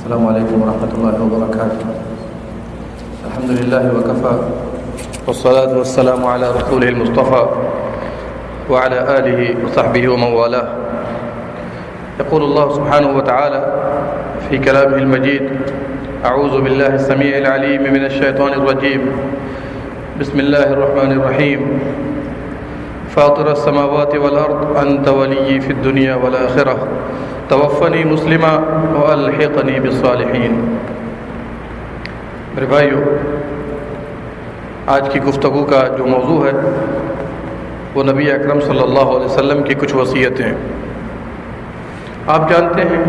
السلام عليكم ورحمة الله وبركاته. الحمد لله وكفى والصلاة والسلام على رسوله المصطفى وعلى آله وصحبه ومن والاه. يقول الله سبحانه وتعالى في كلامه المجيد: أعوذ بالله السميع العليم من الشيطان الرجيم. بسم الله الرحمن الرحيم. فاطر السماوات والأرض أنت ولي في الدنيا والآخرة توفني مسلما والحقني بالصالحین. میرے بھائیو، آج کی گفتگو کا جو موضوع ہے وہ نبی اکرم صلی اللہ علیہ وسلم کی کچھ وصیتیں. آپ جانتے ہیں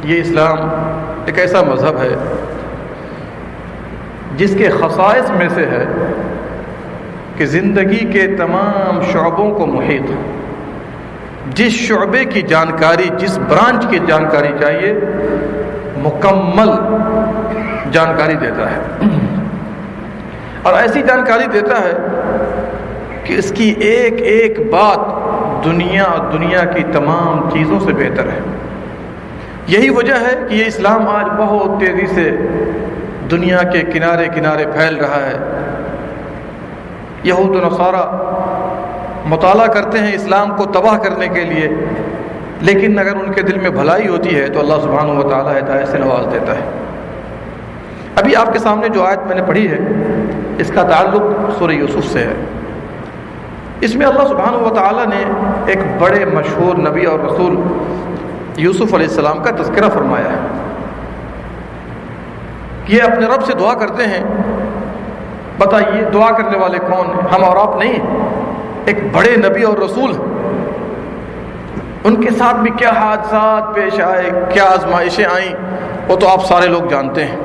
یہ اسلام ایک ایسا مذہب ہے جس کے خصائص میں سے ہے کہ زندگی کے تمام شعبوں کو محیط ہے. جس شعبے کی جانکاری، جس برانچ کی جانکاری چاہیے، مکمل جانکاری دیتا ہے. اور ایسی جانکاری دیتا ہے کہ اس کی ایک ایک بات دنیا اور دنیا کی تمام چیزوں سے بہتر ہے. یہی وجہ ہے کہ یہ اسلام آج بہت تیزی سے دنیا کے کنارے کنارے پھیل رہا ہے. یہود و نصارہ مطالعہ کرتے ہیں اسلام کو تباہ کرنے کے لیے، لیکن اگر ان کے دل میں بھلائی ہوتی ہے تو اللہ سبحانہ و تعالیٰ ہدایت سے نواز دیتا ہے. ابھی آپ کے سامنے جو آیت میں نے پڑھی ہے اس کا تعلق سورہ یوسف سے ہے. اس میں اللہ سبحانہ و تعالیٰ نے ایک بڑے مشہور نبی اور رسول یوسف علیہ السلام کا تذکرہ فرمایا ہے. یہ اپنے رب سے دعا کرتے ہیں. بتائیے دعا کرنے والے کون ہیں؟ ہم اور آپ نہیں، ایک بڑے نبی اور رسول. ان کے ساتھ بھی کیا حادثات پیش آئے، کیا آزمائشیں آئیں، وہ تو آپ سارے لوگ جانتے ہیں.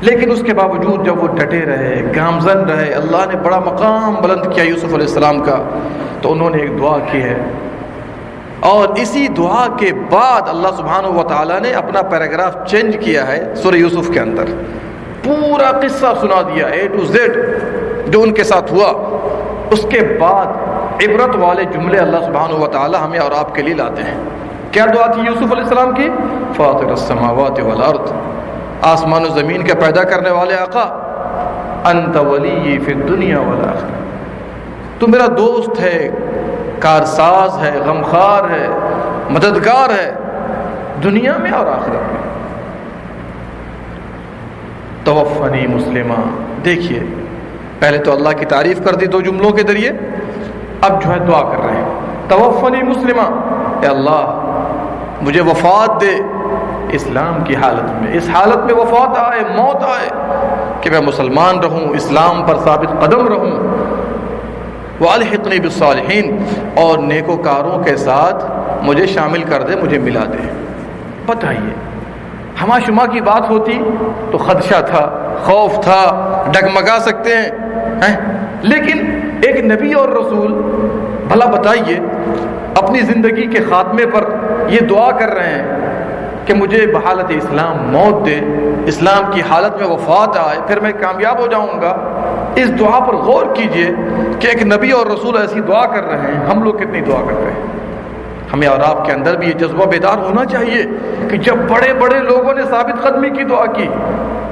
لیکن اس کے باوجود جب وہ ڈٹے رہے، گامزن رہے، اللہ نے بڑا مقام بلند کیا یوسف علیہ السلام کا، تو انہوں نے ایک دعا کی ہے. اور اسی دعا کے بعد اللہ سبحانہ و تعالیٰ نے اپنا پیراگراف چینج کیا ہے سورہ یوسف کے اندر. پورا قصہ سنا دیا A to Z جو ان کے ساتھ ہوا. اس کے بعد عبرت والے جملے اللہ سبحانہ و تعالی ہمیں اور آپ کے لیے لاتے ہیں. کیا دعا تھی یوسف علیہ السلام کی؟ فاطر السماوات والارض، آسمان و زمین کے پیدا کرنے والے آقا، انت ولی فی الدنیا والآخرہ، تو میرا دوست ہے، کارساز ہے، غمخوار ہے، مددگار ہے، دنیا میں اور آخرت میں. توفنی مسلمہ. دیکھیے پہلے تو اللہ کی تعریف کر دی دو جملوں کے ذریعے، اب جو ہے دعا کر رہے ہیں توفنی مسلمہ، اے اللہ مجھے وفات دے اسلام کی حالت میں. اس حالت میں وفات آئے، موت آئے، کہ میں مسلمان رہوں، اسلام پر ثابت قدم رہوں. والحقنی بالصالحین، اور نیکوکاروں کے ساتھ مجھے شامل کر دے، مجھے ملا دے. بتائیے ہما شما کی بات ہوتی تو خدشہ تھا، خوف تھا، ڈگمگا سکتے ہیں، لیکن ایک نبی اور رسول بھلا بتائیے اپنی زندگی کے خاتمے پر یہ دعا کر رہے ہیں کہ مجھے بحالت اسلام موت دے، اسلام کی حالت میں وفات آئے، پھر میں کامیاب ہو جاؤں گا. اس دعا پر غور کیجئے کہ ایک نبی اور رسول ایسی دعا کر رہے ہیں، ہم لوگ کتنی دعا کر رہے ہیں. ہمیں اور آپ کے اندر بھی یہ جذبہ بیدار ہونا چاہیے کہ جب بڑے بڑے لوگوں نے ثابت قدمی کی دعا کی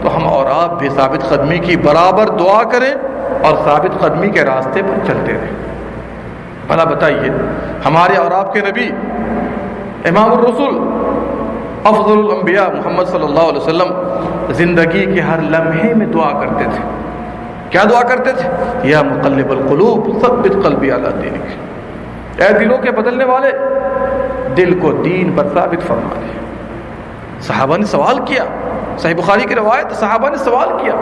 تو ہم اور آپ بھی ثابت قدمی کی برابر دعا کریں اور ثابت قدمی کے راستے پر چلتے رہیں. بھلا بتائیے ہمارے اور آپ کے نبی امام الرسول افضل الانبیاء محمد صلی اللہ علیہ وسلم زندگی کے ہر لمحے میں دعا کرتے تھے. کیا دعا کرتے تھے؟ یا مقلب القلوب ثبت قلبی علی دینک، اے دلوں کے بدلنے والے دل کو دین پر ثابت فرما دے. صحابہ نے سوال کیا، صحیح بخاری کی روایت، صحابہ نے سوال کیا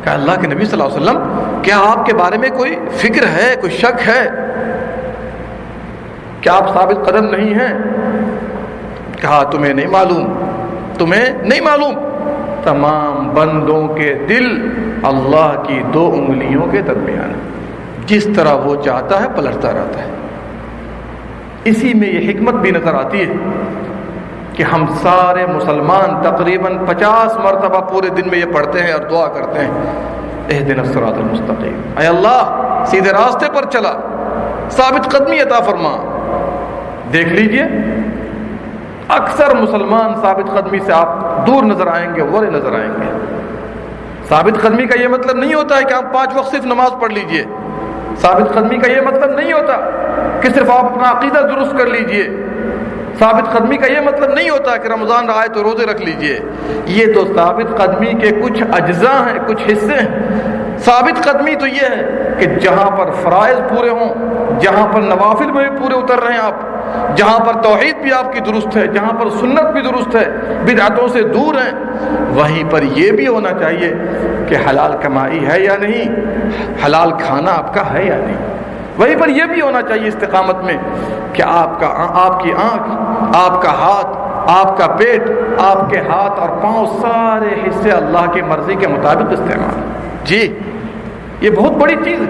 کہ اللہ کے نبی صلی اللہ علیہ وسلم کیا آپ کے بارے میں کوئی فکر ہے، کوئی شک ہے، کیا آپ ثابت قدم نہیں ہیں؟ کہا تمہیں نہیں معلوم، تمہیں نہیں معلوم. تمام بندوں کے دل اللہ کی دو انگلیوں کے درمیان، جس طرح وہ چاہتا ہے پلٹتا رہتا ہے. اسی میں یہ حکمت بھی نظر آتی ہے کہ ہم سارے مسلمان تقریباً 50 مرتبہ پورے دن میں یہ پڑھتے ہیں اور دعا کرتے ہیں اہدنا الصراط المستقیم، اے اللہ سیدھے راستے پر چلا، ثابت قدمی عطا فرما. دیکھ لیجئے اکثر مسلمان ثابت قدمی سے آپ دور نظر آئیں گے، غورے نظر آئیں گے۔ ثابت قدمی کا یہ مطلب نہیں ہوتا ہے کہ آپ 5 وقت صرف نماز پڑھ لیجئے۔ ثابت قدمی کا یہ مطلب نہیں ہوتا کہ صرف آپ اپنا عقیدہ درست کر لیجئے۔ ثابت قدمی کا یہ مطلب نہیں ہوتا کہ رمضان آئے تو روزے رکھ لیجئے۔ یہ تو ثابت قدمی کے کچھ اجزاء ہیں، کچھ حصے ہیں۔ ثابت قدمی تو یہ ہے کہ جہاں پر فرائض پورے ہوں، جہاں پر نوافل میں بھی پورے اتر رہے ہیں آپ، جہاں پر توحید بھی آپ کی درست ہے، جہاں پر سنت بھی درست ہے، بدعتوں سے دور ہیں، وہیں پر یہ بھی ہونا چاہیے کہ حلال کمائی ہے یا نہیں، حلال کھانا آپ کا ہے یا نہیں۔ وہیں پر یہ بھی ہونا چاہیے استقامت میں کہ آپ کی آنکھ، آپ کا ہاتھ، آپ کا پیٹ، آپ کے ہاتھ اور پاؤں سارے حصے اللہ کی مرضی کے مطابق استعمال۔ جی یہ بہت بڑی چیز ہے،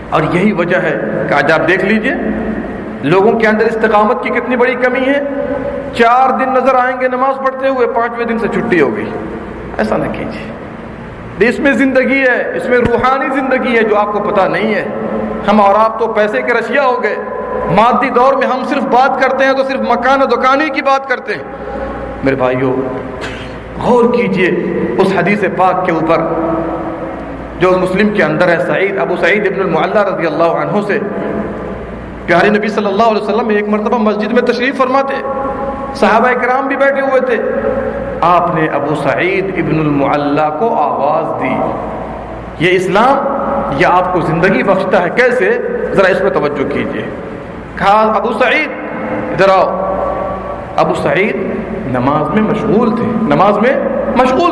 اور یہی وجہ ہے کہ آج آپ دیکھ لیجئے لوگوں کے اندر استقامت کی کتنی بڑی کمی ہے۔ 4 دن نظر آئیں گے نماز پڑھتے ہوئے، 5ویں دن سے چھٹی ہو گئی۔ ایسا نہ کیجیے، اس میں زندگی ہے، اس میں روحانی زندگی ہے جو آپ کو پتہ نہیں ہے۔ ہم اور آپ تو پیسے کے رشیا ہو گئے، مادی دور میں ہم صرف بات کرتے ہیں تو صرف مکان و دکانی کی بات کرتے ہیں۔ میرے بھائیوں غور کیجئے اس حدیث پاک کے اوپر جو مسلم کے اندر ہے، ابو سعید ابن المعلیٰ رضی اللہ عنہ سے پیارے نبی صلی اللہ علیہ وسلم ایک مرتبہ مسجد میں تشریف فرماتے، صحابہ کرام بھی بیٹھے ہوئے تھے، آپ نے ابو سعید ابن المعلیٰ کو آواز دی۔ یہ اسلام یہ آپ کو زندگی بخشتا ہے، کیسے؟ ذرا اس پہ توجہ کیجیے۔ کہا ابو سعید ادھر آؤ۔ ابو سعید نماز میں مشغول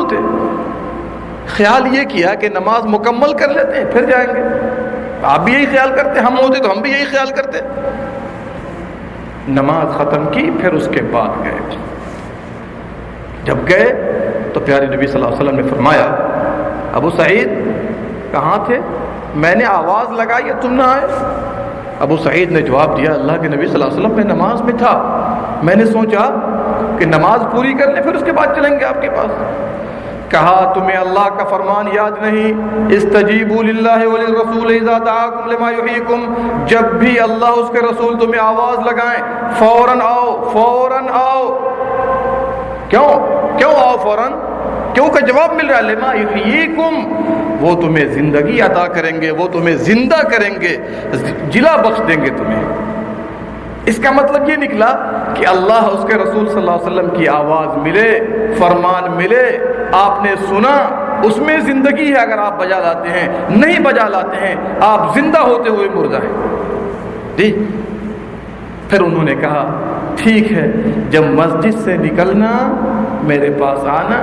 تھے، خیال یہ کیا کہ نماز مکمل کر لیتے ہیں پھر جائیں گے۔ آپ بھی یہی خیال کرتے، ہم ہوتے تو ہم بھی یہی خیال کرتے۔ نماز ختم کی، پھر اس کے بعد گئے۔ جب گئے تو پیارے نبی صلی اللہ علیہ وسلم نے فرمایا، ابو سعید کہاں تھے؟ میں نے آواز لگائی ہے تم نہ آئے۔ ابو سعید نے جواب دیا، اللہ کے نبی صلی اللہ علیہ وسلم میں نماز میں تھا، میں نے سوچا کہ نماز پوری کر لیں پھر اس کے بعد چلیں گے آپ کے پاس۔ کہا تمہیں اللہ کا فرمان یاد نہیں؟ استجیبوا للہ وللرسول اذا دعاکم لما یحییکم، جب بھی اللہ اس کے رسول تمہیں آواز لگائیں فوراً آؤ۔ کیوں آؤ فوراً؟ کیوں کا جواب مل رہا ہے، لما یحییکم، وہ تمہیں زندگی عطا کریں گے، وہ تمہیں زندہ کریں گے، جلا بخش دیں گے تمہیں۔ اس کا مطلب یہ نکلا کہ اللہ اس کے رسول صلی اللہ علیہ وسلم کی آواز ملے، فرمان ملے، آپ نے سنا، اس میں زندگی ہے۔ اگر آپ بجا لاتے ہیں، نہیں بجا لاتے ہیں، آپ زندہ ہوتے ہوئے مردہ ہیں۔ جی پھر انہوں نے کہا ٹھیک ہے، جب مسجد سے نکلنا میرے پاس آنا،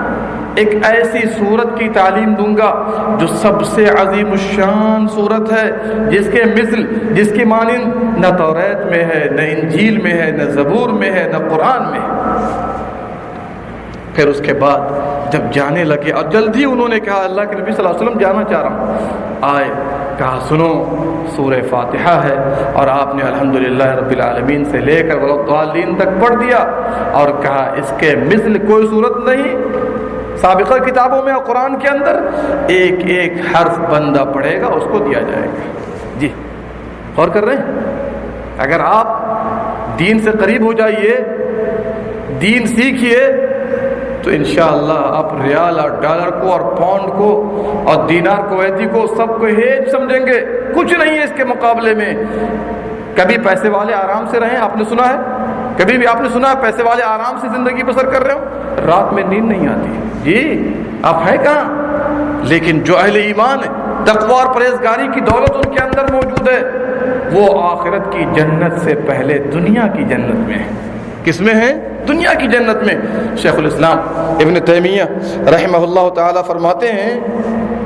ایک ایسی صورت کی تعلیم دوں گا جو سب سے عظیم الشان صورت ہے، جس کے مثل، جس کی مانند نہ توریت میں ہے، نہ انجیل میں ہے، نہ زبور میں ہے، نہ قرآن میں ہے۔ پھر اس کے بعد جب جانے لگے، اور جلدی انہوں نے کہا اللہ کے نبی صلی اللہ علیہ وسلم جانا چاہ رہا ہوں، آئے، کہا سنو سورہ فاتحہ ہے، اور آپ نے الحمدللہ رب العالمین سے لے کر والضالین تک پڑھ دیا، اور کہا اس کے مثل کوئی صورت نہیں۔ سابقہ کتابوں میں اور قرآن کے اندر ایک ایک حرف بندہ پڑھے گا اس کو دیا جائے گا۔ جی غور کر رہے ہیں؟ اگر آپ دین سے قریب ہو جائیے، دین سیکھیے، تو انشاءاللہ آپ ریال اور ڈالر کو اور پاؤنڈ کو اور دینار کویتی کو سب کو ہیج سمجھیں گے، کچھ نہیں ہے اس کے مقابلے میں۔ کبھی پیسے والے آرام سے رہیں، آپ نے سنا ہے؟ کبھی بھی آپ نے سنا ہے پیسے والے آرام سے زندگی بسر کر رہے ہو؟ رات میں نیند نہیں آتی، جی آپ ہیں کہاں؟ لیکن جو اہل ایمان ہے، تقوی اور پرہیزگاری کی دولت ان کے اندر موجود ہے، وہ آخرت کی جنت سے پہلے دنیا کی جنت میں ہے۔ کس میں ہے؟ دنیا کی جنت میں۔ شیخ الاسلام ابن تیمیہ رحمہ اللہ تعالی فرماتے ہیں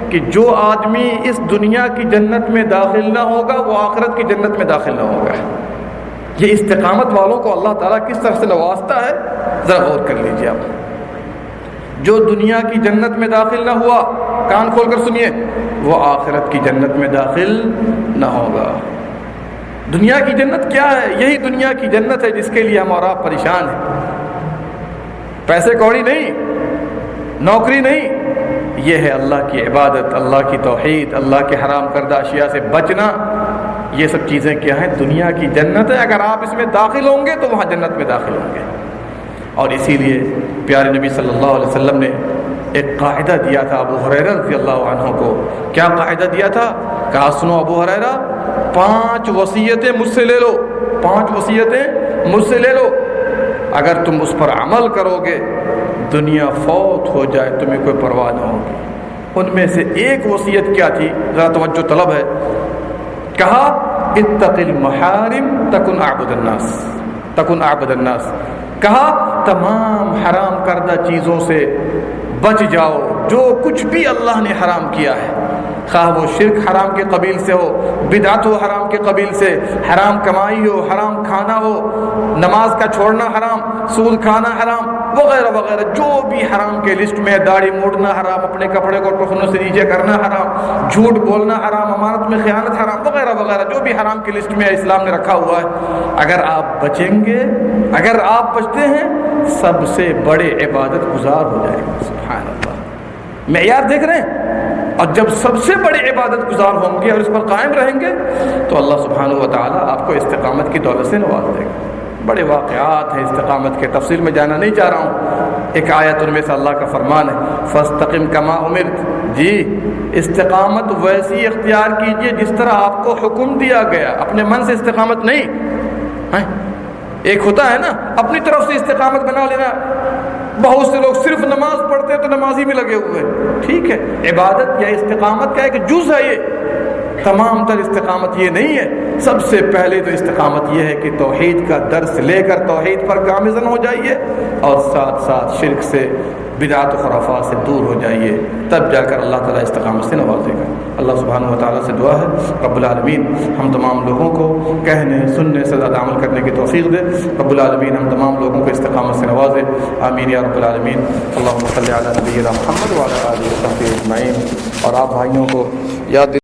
کہ جو آدمی اس دنیا کی جنت میں داخل نہ ہوگا وہ آخرت کی جنت میں داخل نہ ہوگا۔ یہ استقامت والوں کو اللہ تعالیٰ کس طرح سے نوازتا ہے، ذرا غور کر لیجیے آپ۔ جو دنیا کی جنت میں داخل نہ ہوا، کان کھول کر سنیے، وہ آخرت کی جنت میں داخل نہ ہوگا۔ دنیا کی جنت کیا ہے؟ یہی دنیا کی جنت ہے جس کے لیے ہم اور آپ پریشان ہیں۔ پیسے کوڑی نہیں، نوکری نہیں، یہ ہے اللہ کی عبادت، اللہ کی توحید، اللہ کے حرام کردہ اشیاء سے بچنا، یہ سب چیزیں کیا ہیں؟ دنیا کی جنت ہے. اگر آپ اس میں داخل ہوں گے تو وہاں جنت میں داخل ہوں گے. اور اسی لیے پیارے نبی صلی اللہ علیہ وسلم نے ایک قاعدہ دیا تھا ابو ہریرہ رضی اللہ عنہ کو. کیا قاعدہ دیا تھا؟ کہا سنو ابو ہریرہ، 5 وصیتیں مجھ سے لے لو، 5 وصیتیں مجھ سے لے لو. اگر تم اس پر عمل کرو گے، دنیا فوت ہو جائے تمہیں کوئی پرواہ نہ ہوگی. ان میں سے ایک وصیت کیا تھی؟ ذرا توجہ طلب ہے. کہا اتق المحارم تکن اعبد الناس، تکن اعبد الناس. کہا تمام حرام کردہ چیزوں سے بچ جاؤ، جو کچھ بھی اللہ نے حرام کیا ہے، خواہ وہ شرک حرام کے قبیل سے ہو، بدعت ہو حرام کے قبیل سے، حرام کمائی ہو، حرام کھانا ہو، نماز کا چھوڑنا حرام، سود کھانا حرام، وغیرہ وغیرہ جو بھی حرام کے لسٹ میں، داڑھی موڑنا حرام، اپنے کپڑے کو ٹخنوں سے نیچے کرنا حرام، جھوٹ بولنا حرام، امانت میں خیانت حرام، وغیرہ وغیرہ جو بھی حرام کی لسٹ میں اسلام نے رکھا ہوا ہے. اگر آپ بچیں گے، اگر آپ بچتے ہیں، سب سے بڑے عبادت گزار ہو جائیں گے. سبحان اللہ، معیار دیکھ رہے ہیں؟ اور جب سب سے بڑے عبادت گزار ہوں گے اور اس پر قائم رہیں گے تو اللہ سبحانہ و تعالیٰ آپ کو استقامت کی دولت سے نواز دے گا. بڑے واقعات ہیں استقامت کے، تفصیل میں جانا نہیں چاہ رہا ہوں. ایک آیت ان میں سے اللہ کا فرمان ہے فاستقم کما امرت. جی استقامت ویسی اختیار کیجئے جس طرح آپ کو حکم دیا گیا، اپنے من سے استقامت نہیں. ایک ہوتا ہے نا اپنی طرف سے استقامت بنا لینا. بہت سے لوگ صرف نماز پڑھتے ہیں تو نمازی میں لگے ہوئے ہیں. ٹھیک ہے، عبادت یا استقامت کا ایک جز ہے، یہ تمام تر استقامت یہ نہیں ہے. سب سے پہلے تو استقامت یہ ہے کہ توحید کا درس لے کر توحید پر گامزن ہو جائیے اور ساتھ ساتھ شرک سے، بدعات و خرافات سے دور ہو جائیے. تب جا کر اللہ تعالیٰ استقامت سے نوازے گا. اللہ سبحانہ و تعالیٰ سے دعا ہے رب العالمین ہم تمام لوگوں کو کہنے سننے سے زیادہ عمل کرنے کی توفیق دے. رب العالمین ہم تمام لوگوں کو استقامت سے نوازے. آمین یا رب العالمین. اللہم صلی علی نبینا محمد وعلی آلہ وصحبہ اجمعین. اور آپ بھائیوں کو یاد